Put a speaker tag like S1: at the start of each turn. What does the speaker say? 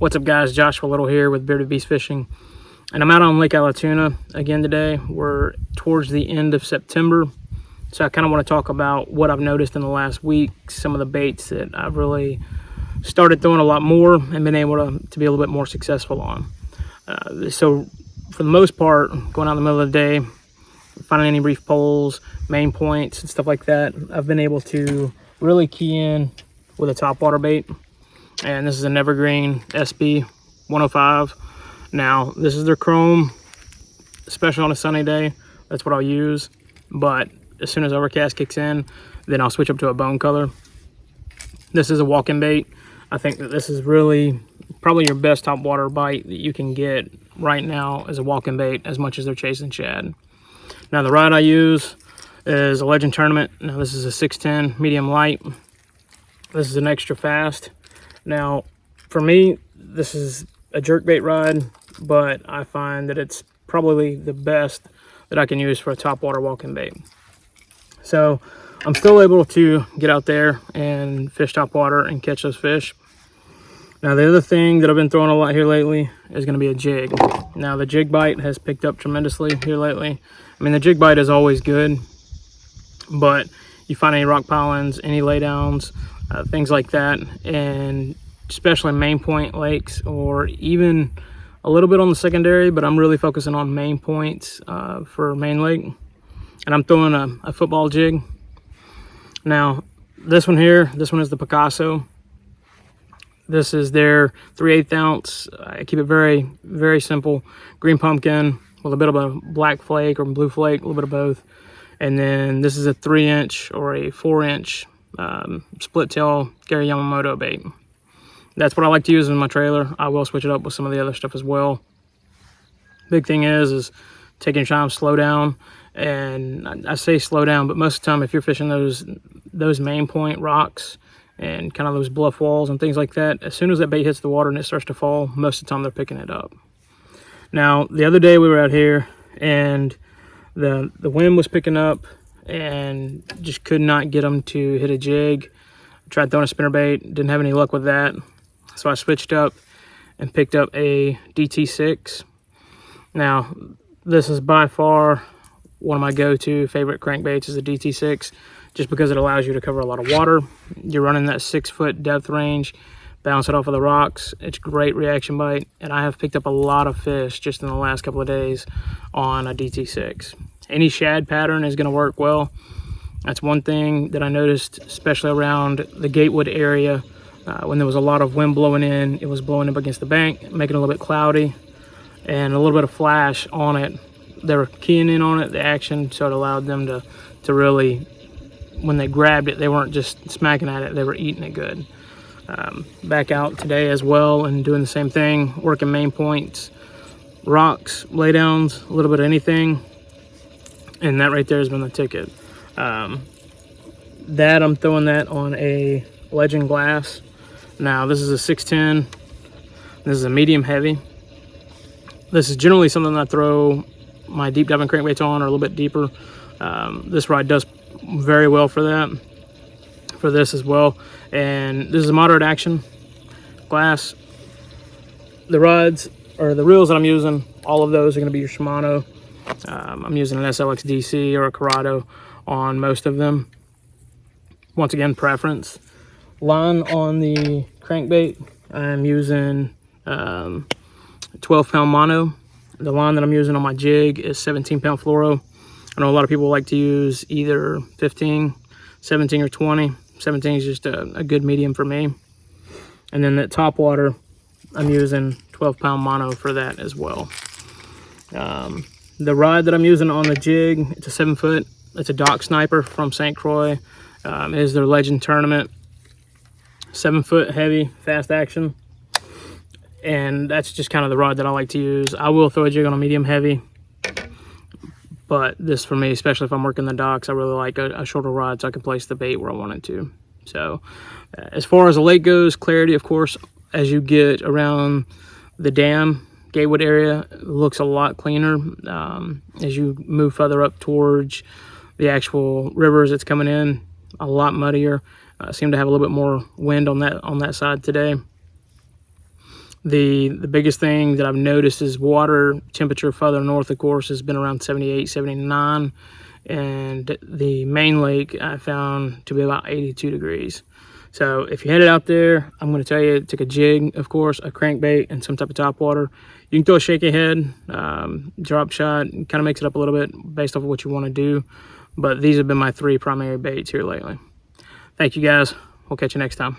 S1: What's up, guys? Joshua Little here with Bearded Beast Fishing, and I'm out on Lake Allatoona again today. We're towards the end of September, so I kind of want to talk about what I've noticed in the last week, some of the baits that I've really started throwing a lot more and been able to be a little bit more successful on. So for the most part, going out in the middle of the day, finding any reef poles, main points and stuff like that, I've been able to really key in with a topwater bait. And this is an Evergreen SB105. Now, this is their chrome, especially on a sunny day. That's what I'll use. But as soon as overcast kicks in, then I'll switch up to a bone color. This is a walking bait. I think that this is really probably your best topwater bite that you can get right now as a walking bait, as much as they're chasing shad. Now, the rod I use is a Legend Tournament. Now, this is a 610 medium light. This is an extra fast. Now, for me, this is a jerkbait rod, but I find that it's probably the best that I can use for a topwater walking bait. So I'm still able to get out there and fish topwater and catch those fish. Now, the other thing that I've been throwing a lot here lately is going to be a jig. Now, the jig bite has picked up tremendously here lately. I mean, the jig bite is always good, but you find any rock pilings, any laydowns, things like that, and especially main point lakes, or even a little bit on the secondary, but I'm really focusing on main points for main lake. And I'm throwing a football jig. Now, this one here, this one is the Picasso. This is their 3/8 ounce. I keep it very, very simple. Green pumpkin with a bit of a black flake or blue flake, a little bit of both. And then this is a 3-inch or a 4-inch split tail Gary Yamamoto bait. That's what I like to use in my trailer. I will switch it up with some of the other stuff as well. Big thing is taking your time, slow down. And I say slow down, but most of the time if you're fishing those main point rocks and kind of those bluff walls and things like that, as soon as that bait hits the water and it starts to fall, most of the time they're picking it up. Now, the other day we were out here and the wind was picking up and just could not get them to hit a jig. I tried throwing a spinnerbait, didn't have any luck with that. So I switched up and picked up a DT6. Now, this is by far one of my go-to favorite crankbaits is a DT6, just because it allows you to cover a lot of water. You're running that 6-foot depth range, bounce it off of the rocks. It's great reaction bite, and I have picked up a lot of fish just in the last couple of days on a DT6. Any shad pattern is going to work well. That's one thing that I noticed, especially around the Gatewood area. When there was a lot of wind blowing in, it was blowing up against the bank, making it a little bit cloudy, and a little bit of flash on it. They were keying in on it, the action, so it allowed them to really, when they grabbed it, they weren't just smacking at it, they were eating it good. Back out today as well and doing the same thing, working main points, rocks, laydowns, a little bit of anything. And that right there has been the ticket. That I'm throwing that on a Legend glass. Now, this is a 610. This is a medium heavy. This is generally something that I throw my deep diving crankbaits on, or a little bit deeper. This rod does very well for that, for this as well. And this is a moderate action glass. The rods, or the reels that I'm using, all of those are going to be your Shimano. I'm using an SLX DC or a Corrado on most of them. Once again, preference. Line on the crankbait, I'm using 12-pound mono. The line that I'm using on my jig is 17-pound fluoro. I know a lot of people like to use either 15, 17, or 20. 17 is just a good medium for me. And then that top water, I'm using 12-pound mono for that as well. The rod that I'm using on the jig, it's a 7-foot. It's a Dock Sniper from St. Croix. It is their Legend Tournament. 7-foot heavy, fast action. And that's just kind of the rod that I like to use. I will throw a jig on a medium heavy, but this for me, especially if I'm working the docks, I really like a shorter rod so I can place the bait where I want it to. So as far as the lake goes, clarity, of course, as you get around the dam, Gatewood area, it looks a lot cleaner. As you move further up towards the actual rivers, it's coming in a lot muddier. Seem to have a little bit more wind on that side today. The biggest thing that I've noticed is water temperature further north, of course, has been around 78, 79. And the main lake I found to be about 82 degrees. So if you headed out there, I'm going to tell you, take a jig, of course, a crankbait, and some type of top water. You can throw a shaky head, drop shot, kind of mix it up a little bit based off of what you want to do. But these have been my 3 primary baits here lately. Thank you guys. We'll catch you next time.